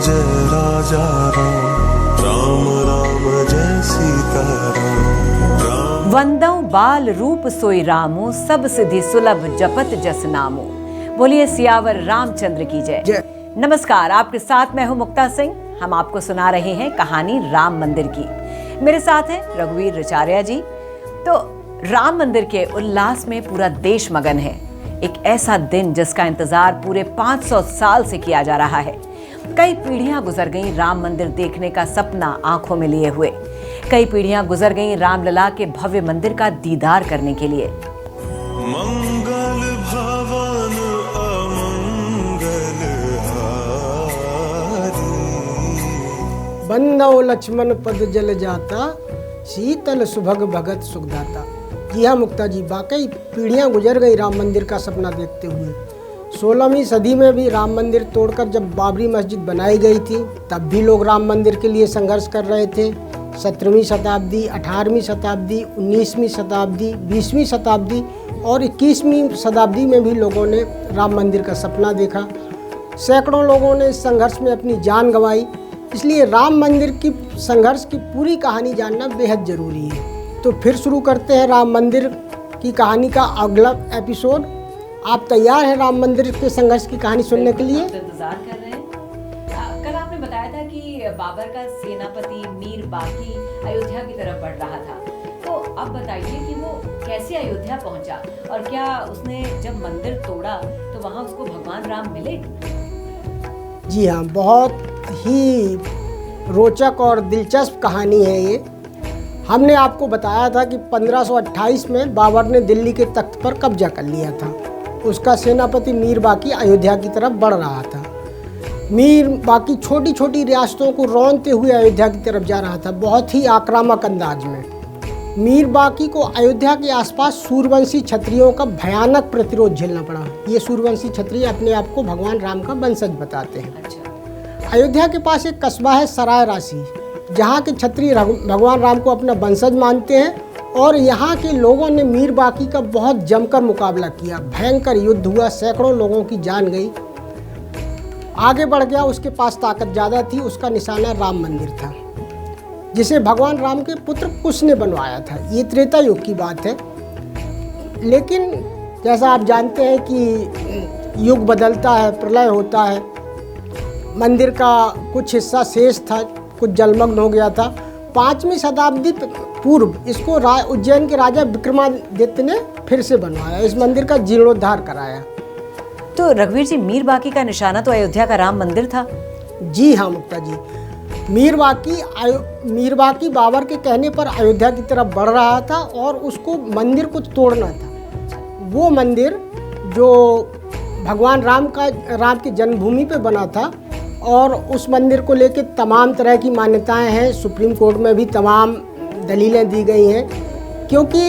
जय राजा राम, राम राम जय सीता राम। वंदौ बाल रूप सोई रामो, सब सिद्धि सुलभ जपत जस नामो। बोलिए सियावर रामचंद्र की जय। नमस्कार, आपके साथ मैं हूं मुक्ता सिंह। हम आपको सुना रहे हैं कहानी राम मंदिर की। मेरे साथ हैं रघुवीर रिचार्या जी। तो राम मंदिर के उल्लास में पूरा देश मगन है। एक ऐसा दिन जिसका इंतजार पूरे 500 साल से किया जा रहा है। कई पीढ़ियां गुजर गईं राम मंदिर देखने का सपना आंखों में लिए हुए। कई पीढ़ियां गुजर गईं रामलला के भव्य मंदिर का दीदार करने के लिए। मंगल भवन अमंगल हारी, बंदौ लक्ष्मण पद जल जाता, शीतल सुभग भगत सुखदाता। जी हाँ मुक्ता जी, वाकई पीढ़ियां गुजर गई राम मंदिर का सपना देखते हुए। 16वीं सदी में भी राम मंदिर तोड़कर जब बाबरी मस्जिद बनाई गई थी, तब भी लोग राम मंदिर के लिए संघर्ष कर रहे थे। 17वीं शताब्दी, 18वीं शताब्दी, 19वीं शताब्दी, 20वीं शताब्दी और 21वीं शताब्दी में भी लोगों ने राम मंदिर का सपना देखा। सैकड़ों लोगों ने इस संघर्ष में अपनी जान गंवाई। इसलिए राम मंदिर की संघर्ष की पूरी कहानी जानना बेहद ज़रूरी है। तो फिर शुरू करते हैं राम मंदिर की कहानी का अगला एपिसोड। आप तैयार हैं राम मंदिर के संघर्ष की कहानी सुनने के लिए? इंतजार कर रहे हैं। कल आपने बताया था कि बाबर का सेनापति मीर बाकी अयोध्या की तरफ बढ़ रहा था। तो अब बताइए कि वो कैसे अयोध्या पहुंचा और क्या उसने जब मंदिर तोड़ा तो वहां उसको भगवान राम मिले? जी हाँ, बहुत ही रोचक और दिलचस्प कहानी है ये। हमने आपको बताया था कि 1528 में बाबर ने दिल्ली के तख्त पर कब्जा कर लिया था। उसका सेनापति मीर बाकी अयोध्या की तरफ बढ़ रहा था। मीर बाकी छोटी छोटी रियासतों को रौंदते हुए अयोध्या की तरफ जा रहा था, बहुत ही आक्रामक अंदाज में। मीर बाकी को अयोध्या के आसपास सूर्यवंशी क्षत्रियों का भयानक प्रतिरोध झेलना पड़ा। ये सूर्यवंशी क्षत्रिय अपने आप को भगवान राम का वंशज बताते हैं। अयोध्या के पास एक कस्बा है सराय राशि, जहाँ के क्षत्रिय भगवान राम को अपना वंशज मानते हैं। और यहाँ के लोगों ने मीर बाकी का बहुत जमकर मुकाबला किया। भयंकर युद्ध हुआ, सैकड़ों लोगों की जान गई। आगे बढ़ गया, उसके पास ताकत ज़्यादा थी। उसका निशाना राम मंदिर था, जिसे भगवान राम के पुत्र कुश ने बनवाया था। ये त्रेता युग की बात है। लेकिन जैसा आप जानते हैं कि युग बदलता है, प्रलय होता है। मंदिर का कुछ हिस्सा शेष था, कुछ जलमग्न हो गया था। 5वीं शताब्दी पूर्व इसको उज्जैन के राजा विक्रमादित्य ने फिर से बनवाया। इस मंदिर का जीर्णोद्धार कराया। तो रघुवीर जी, मीर बाकी का निशाना तो अयोध्या का राम मंदिर था। जी हाँ मुक्ता जी, मीर बाकी बाबर के कहने पर अयोध्या की तरफ बढ़ रहा था और उसको मंदिर को तोड़ना था। वो मंदिर जो भगवान राम की जन्मभूमि पे बना था, और उस मंदिर को लेकर तमाम तरह की मान्यताएं हैं। सुप्रीम कोर्ट में भी तमाम दलीलें दी गई हैं, क्योंकि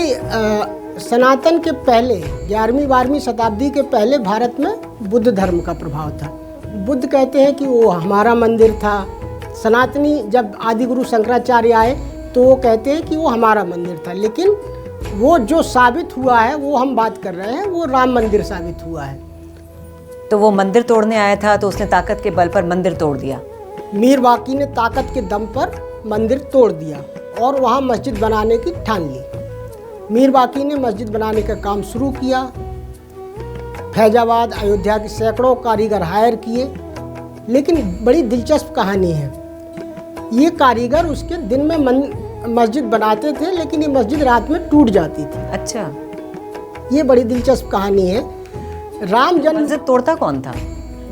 सनातन के पहले 11वीं-12वीं शताब्दी के पहले भारत में बुद्ध धर्म का प्रभाव था। बुद्ध कहते हैं कि वो हमारा मंदिर था। सनातनी जब आदि गुरु शंकराचार्य आए तो वो कहते हैं कि वो हमारा मंदिर था। लेकिन वो जो साबित हुआ है, वो हम बात कर रहे हैं, वो राम मंदिर साबित हुआ है। तो वो मंदिर तोड़ने आया था, तो उसने ताकत के बल पर मंदिर तोड़ दिया। मीर बाकी ने ताकत के दम पर मंदिर तोड़ दिया और वहाँ मस्जिद बनाने की ठान ली। मीर बाकी ने मस्जिद बनाने का काम शुरू किया। फैजाबाद, अयोध्या के सैकड़ों कारीगर हायर किए। लेकिन बड़ी दिलचस्प कहानी है। ये कारीगर उसके दिन में मस्जिद बनाते थे, लेकिन ये मस्जिद रात में टूट जाती थी। अच्छा, ये बड़ी दिलचस्प कहानी है। राम जन्म मस्जिद तोड़ता कौन था?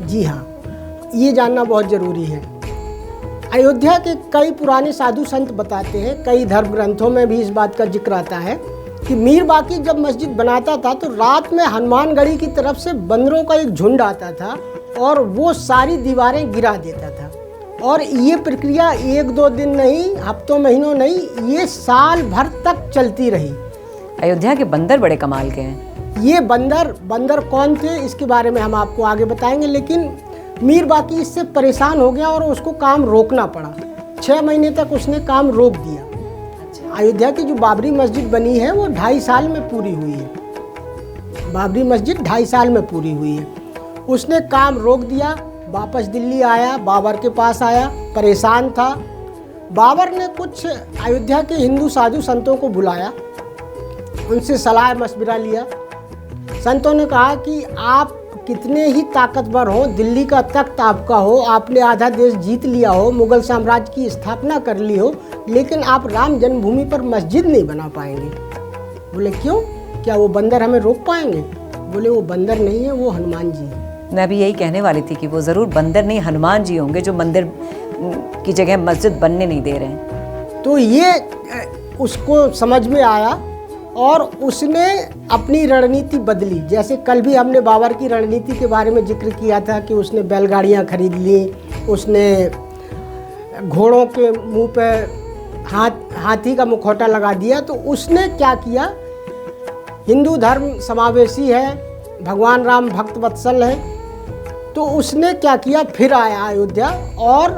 जी हाँ, ये जानना बहुत ज़रूरी है। अयोध्या के कई पुराने साधु संत बताते हैं, कई धर्म ग्रंथों में भी इस बात का जिक्र आता है कि मीर बाकी जब मस्जिद बनाता था तो रात में हनुमानगढ़ी की तरफ से बंदरों का एक झुंड आता था और वो सारी दीवारें गिरा देता था। और ये प्रक्रिया 1-2 दिन नहीं, हफ्तों महीनों नहीं, ये साल भर तक चलती रही। अयोध्या के बंदर बड़े कमाल के हैं। ये बंदर कौन थे इसके बारे में हम आपको आगे बताएंगे। लेकिन मीर बाकी इससे परेशान हो गया और उसको काम रोकना पड़ा। 6 महीने तक उसने काम रोक दिया। अयोध्या की जो बाबरी मस्जिद बनी है वो 2.5 साल में पूरी हुई है। बाबरी मस्जिद 2.5 साल में पूरी हुई है। उसने काम रोक दिया। वापस दिल्ली आया, बाबर के पास आया, परेशान था। बाबर ने कुछ अयोध्या के हिंदू साधु संतों को बुलाया, उनसे सलाह मशविरा लिया। संतों ने कहा कि आप कितने ही ताकतवर हो, दिल्ली का तख्त आपका हो, आपने आधा देश जीत लिया हो, मुगल साम्राज्य की स्थापना कर ली हो, लेकिन आप राम जन्मभूमि पर मस्जिद नहीं बना पाएंगे। बोले क्यों, क्या वो बंदर हमें रोक पाएंगे? बोले वो बंदर नहीं है, वो हनुमान जी है। मैं भी यही कहने वाली थी कि वो ज़रूर बंदर नहीं हनुमान जी होंगे जो मंदिर की जगह मस्जिद बनने नहीं दे रहे हैं। तो ये उसको समझ में आया और उसने अपनी रणनीति बदली। जैसे कल भी हमने बाबर की रणनीति के बारे में जिक्र किया था कि उसने बैलगाड़ियाँ खरीद ली, उसने घोड़ों के मुंह पे हाथी का मुखौटा लगा दिया। तो उसने क्या किया, हिंदू धर्म समावेशी है, भगवान राम भक्त वत्सल है, तो उसने क्या किया, फिर आया अयोध्या और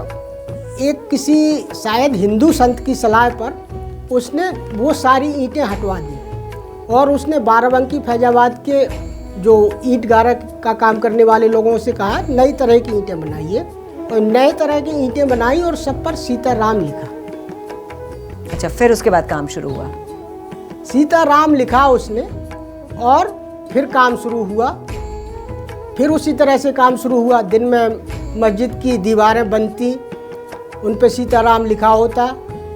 एक किसी शायद हिंदू संत की सलाह पर उसने वो सारी ईंटें हटवा दी और उसने बाराबंकी फैजाबाद के जो ईंट गारा का काम करने वाले लोगों से कहा नई तरह की ईंटें बनाइए, और नए तरह की ईंटें बनाई और सब पर सीताराम लिखा। अच्छा, फिर उसके बाद काम शुरू हुआ। सीताराम लिखा उसने और फिर काम शुरू हुआ। फिर उसी तरह से काम शुरू हुआ। दिन में मस्जिद की दीवारें बनती, उन पे सीताराम लिखा होता।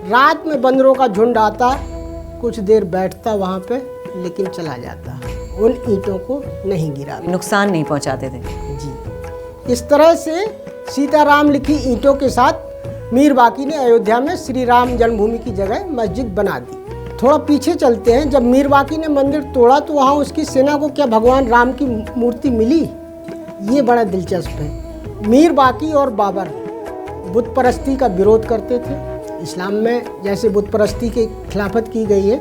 रात में बंदरों का झुंड आता, कुछ देर बैठता वहाँ पे, लेकिन चला जाता, उन ईंटों को नहीं गिरा, नुकसान नहीं पहुँचाते थे जी। इस तरह से सीताराम लिखी ईंटों के साथ मीर बाकी ने अयोध्या में श्री राम जन्मभूमि की जगह मस्जिद बना दी। थोड़ा पीछे चलते हैं। जब मीर बाकी ने मंदिर तोड़ा तो वहाँ उसकी सेना को क्या भगवान राम की मूर्ति मिली? ये बड़ा दिलचस्प है। मीर बाकी और बाबर बुत परस्ती का विरोध करते थे। इस्लाम में जैसे बुत परस्ती की खिलाफत की गई है,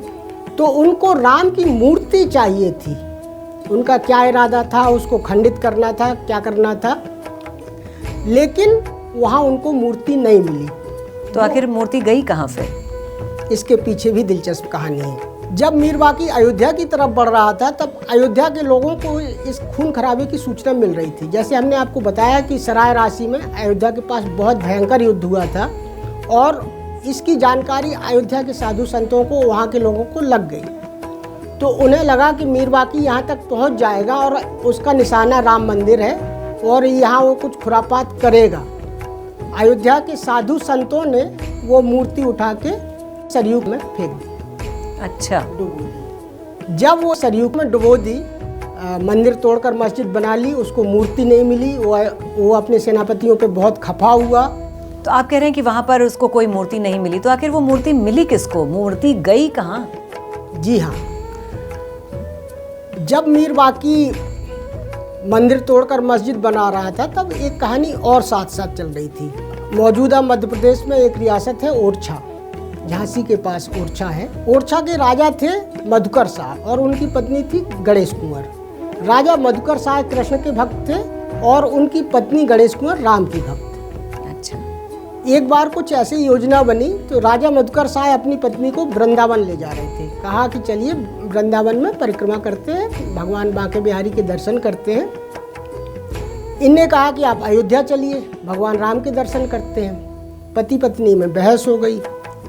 तो उनको राम की मूर्ति चाहिए थी। उनका क्या इरादा था, उसको खंडित करना था, क्या करना था, लेकिन वहाँ उनको मूर्ति नहीं मिली। तो आखिर मूर्ति गई कहाँ फिर? इसके पीछे भी दिलचस्प कहानी है। जब मीर बाकी अयोध्या की तरफ बढ़ रहा था, तब अयोध्या के लोगों को इस खून खराबे की सूचना मिल रही थी। जैसे हमने आपको बताया कि सराय राशि में अयोध्या के पास बहुत भयंकर युद्ध हुआ था और इसकी जानकारी अयोध्या के साधु संतों को, वहाँ के लोगों को लग गई। तो उन्हें लगा कि मीर बाकी यहाँ तक पहुँच जाएगा और उसका निशाना राम मंदिर है और यहाँ वो कुछ खुरापात करेगा। अयोध्या के साधु संतों ने वो मूर्ति उठा के सरयू में फेंक दी। अच्छा, डुबो दी। जब वो सरयू में डुबो दी, मंदिर तोड़कर मस्जिद बना ली, उसको मूर्ति नहीं मिली। वो अपने सेनापतियों पे बहुत खफा हुआ। तो आप कह रहे हैं कि वहाँ पर उसको कोई मूर्ति नहीं मिली, तो आखिर वो मूर्ति मिली किसको? मूर्ति गई कहाँ? जी हाँ, जब मीर बाकी मंदिर तोड़कर मस्जिद बना रहा था, तब एक कहानी और साथ साथ चल रही थी। मौजूदा मध्य प्रदेश में एक रियासत है ओरछा, झांसी के पास ओरछा है। ओरछा के राजा थे मधुकर शाह और उनकी पत्नी थी गणेश कुंवर। राजा मधुकर शाह कृष्ण के भक्त थे और उनकी पत्नी गणेश कुंवर राम की भक्त। अच्छा, एक बार कुछ ऐसी योजना बनी तो राजा मधुकर शाह अपनी पत्नी को वृंदावन ले जा रहे थे। कहा कि चलिए वृंदावन में परिक्रमा करते हैं, भगवान बांके बिहारी के दर्शन करते हैं। इनने कहा कि आप अयोध्या चलिए, भगवान राम के दर्शन करते हैं। पति पत्नी में बहस हो गई।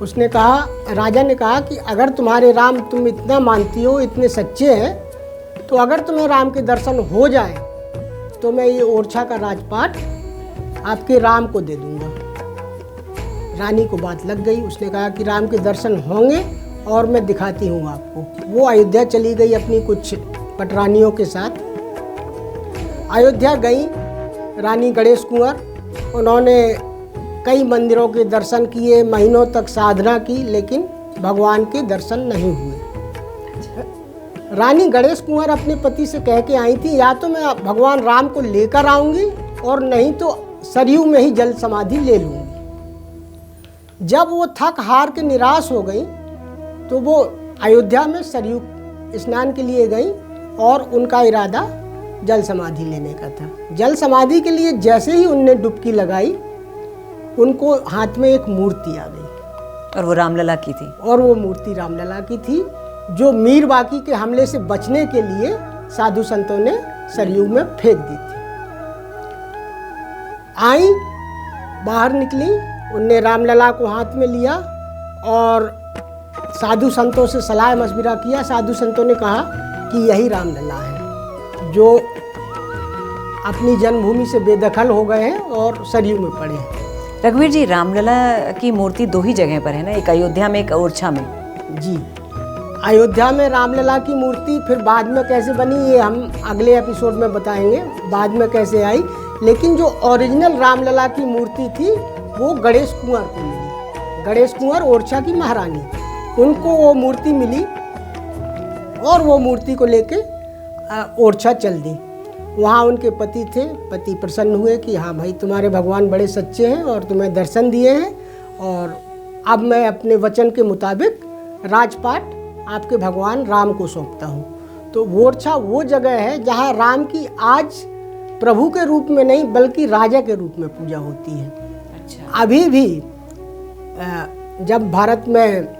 उसने कहा, राजा ने कहा कि अगर तुम्हारे राम तुम इतना मानती हो, इतने सच्चे हैं, तो अगर तुम्हें राम के दर्शन हो जाए तो मैं ये ओरछा का राजपाट आपके राम को दे दूंगा। रानी को बात लग गई। उसने कहा कि राम के दर्शन होंगे और मैं दिखाती हूँ आपको। वो अयोध्या चली गई अपनी कुछ पटरानियों के साथ। अयोध्या गई रानी गणेश कुंवर। उन्होंने कई मंदिरों के दर्शन किए, महीनों तक साधना की, लेकिन भगवान के दर्शन नहीं हुए। रानी गणेश कुंवर अपने पति से कह के आई थी, या तो मैं भगवान राम को लेकर आऊंगी और नहीं तो सरयू में ही जल समाधि ले लूंगी। जब वो थक हार के निराश हो गई तो वो अयोध्या में सरयू स्नान के लिए गई और उनका इरादा जल समाधि लेने का था। जल समाधि के लिए जैसे ही उनने डुबकी लगाई, उनको हाथ में एक मूर्ति आ गई और वो रामलला की थी। और वो मूर्ति रामलला की थी, जो मीर बाकी के हमले से बचने के लिए साधु संतों ने सरयू में फेंक दी थी। आई, बाहर निकली, उनने रामलला को हाथ में लिया और साधु संतों से सलाह मशविरा किया। साधु संतों ने कहा कि यही रामलला है जो अपनी जन्मभूमि से बेदखल हो गए हैं और सरयू में पड़े हैं। रघुवीर जी, रामलला की मूर्ति 2 ही जगह पर है ना, एक अयोध्या में, एक ओरछा में। जी, अयोध्या में रामलला की मूर्ति फिर बाद में कैसे बनी ये हम अगले एपिसोड में बताएंगे, बाद में कैसे आई। लेकिन जो ओरिजिनल रामलला की मूर्ति थी वो गणेश कुंवर को मिली। गणेश कुंवर ओरछा की महारानी, उनको वो मूर्ति मिली और वो मूर्ति को लेके ओरछा चल दी। वहाँ उनके पति थे, पति प्रसन्न हुए कि हाँ भाई तुम्हारे भगवान बड़े सच्चे हैं और तुम्हें दर्शन दिए हैं, और अब मैं अपने वचन के मुताबिक राजपाट आपके भगवान राम को सौंपता हूँ। तो ओरछा वो जगह है जहाँ राम की आज प्रभु के रूप में नहीं बल्कि राजा के रूप में पूजा होती है। अच्छा। अभी भी जब भारत में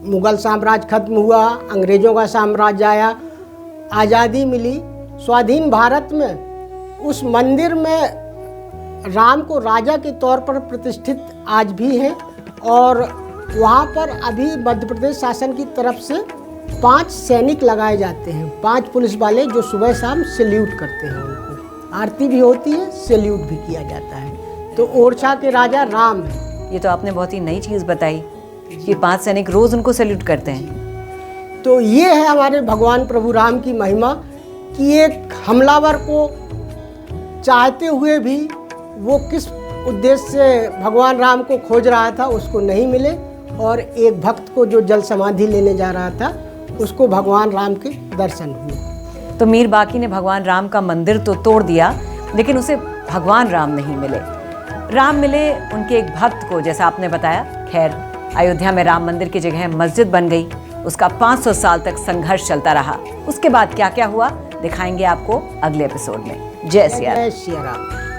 मुगल साम्राज्य खत्म हुआ, अंग्रेज़ों का साम्राज्य आया, आज़ादी मिली, स्वाधीन भारत में उस मंदिर में राम को राजा के तौर पर प्रतिष्ठित आज भी है। और वहाँ पर अभी मध्य प्रदेश शासन की तरफ से 5 सैनिक लगाए जाते हैं, 5 पुलिस वाले जो सुबह शाम सैल्यूट करते हैं। उनको आरती भी होती है, सैल्यूट भी किया जाता है। तो ओरछा के राजा राम है। ये तो आपने बहुत ही नई चीज़ बताई कि 5 सैनिक रोज़ उनको सैल्यूट करते हैं। तो ये है हमारे भगवान प्रभु राम की महिमा कि एक हमलावर को चाहते हुए भी वो किस उद्देश्य से भगवान राम को खोज रहा था उसको नहीं मिले, और एक भक्त को जो जल समाधि लेने जा रहा था उसको भगवान राम के दर्शन हुए। तो मीर बाकी ने भगवान राम का मंदिर तो तोड़ दिया, लेकिन उसे भगवान राम नहीं मिले। राम मिले उनके एक भक्त को, जैसा आपने बताया। खैर, अयोध्या में राम मंदिर की जगह मस्जिद बन गई। उसका 500 साल तक संघर्ष चलता रहा। उसके बाद क्या क्या हुआ दिखाएंगे आपको अगले एपिसोड में। जय सिया राम। जय सिया राम।